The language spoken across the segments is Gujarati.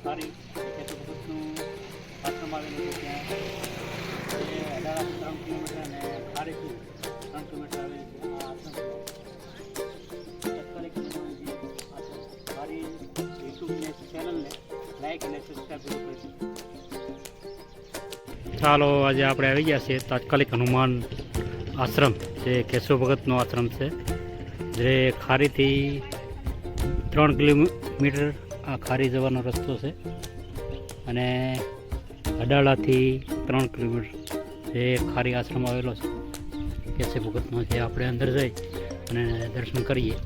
સારી કેશવ ભગતનું આશ્રમ આવેલું છે ત્યાં એ અડાળાથી 3 કિલોમીટર અને ખારેથી 3 કિલોમીટર આવેલું છે આ આશ્રમ તાત્કાલિક હનુમાનજી આશ્રમ મારી યુટ્યુબને ચેનલને લાઈક અને સબસ્ક્રાઈબ જરૂર કરજો. ચાલો આજે આપણે આવી ગયા છીએ તાત્કાલિક હનુમાન આશ્રમ જે કેશવ ભગતનો આશ્રમ છે જે ખારીથી 3 કિલોમીટર આ ખારી જવાનો રસ્તો છે અને અડાળાથી 3 કિલોમીટર જે ખારી આશ્રમ આવેલો છે કેશવ ભગતનો છે. આપણે અંદર જઈ અને દર્શન કરીએ.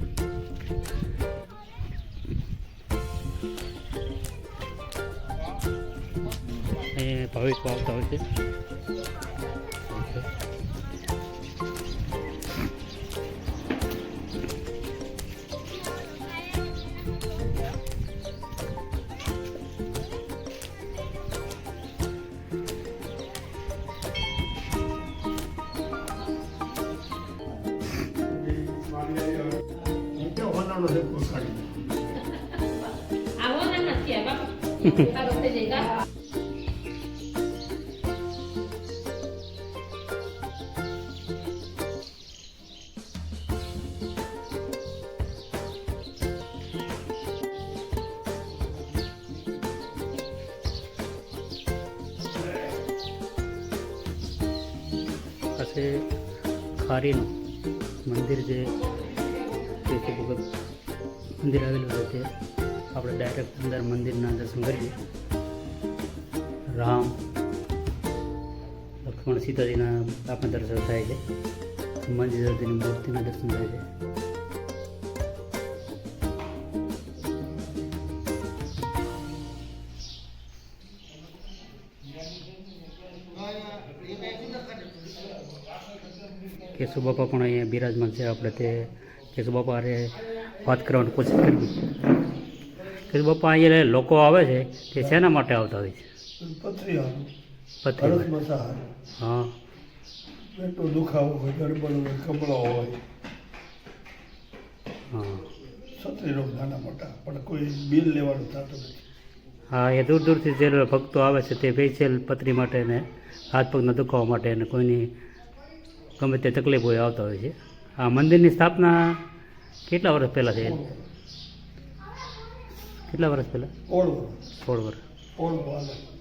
એ ભાવિકો આવતા હોય છે. પછી ખારીનું મંદિર જે કેશવ ભગત મંદિર આવેલું છે તે આપણે ડાયરેક્ટ અંદર મંદિરના દર્શન કરીએ. રામ લક્ષ્મણ સીતાજીના આપણે દર્શન થાય છે. હનુમાનજી દાદાની મૂર્તિના દર્શન થાય છે. કેશવ બાપા પણ અહીંયા બિરાજમાન છે. આપણે તે કેશવ બાપા અરે વાત કરવાની કોશિશ કરવી. કેશવ બાપા અહીંયા લોકો આવે છે તે શેના માટે આવતા હોય છે? પથરી હા, પેટનો દુખાવો હોય, ગડબડ હોય, કમળો હોય, હા, છત્રી રોગ નાના મોટા, પણ કોઈ બિલ લેવાનું થતું નથી. હા, એ દૂર દૂરથી જે ભક્તો આવે છે તે સ્પેશિયલ પથરી માટે ને હાથ પગના દુખાવા માટે અને કોઈની ગમે તે તકલીફ હોય આવતા હોય છે. આ મંદિરની સ્થાપના કેટલા વર્ષ પહેલાં થઈ? કેટલા વર્ષ પહેલાં? 16 16 વર્ષ. 16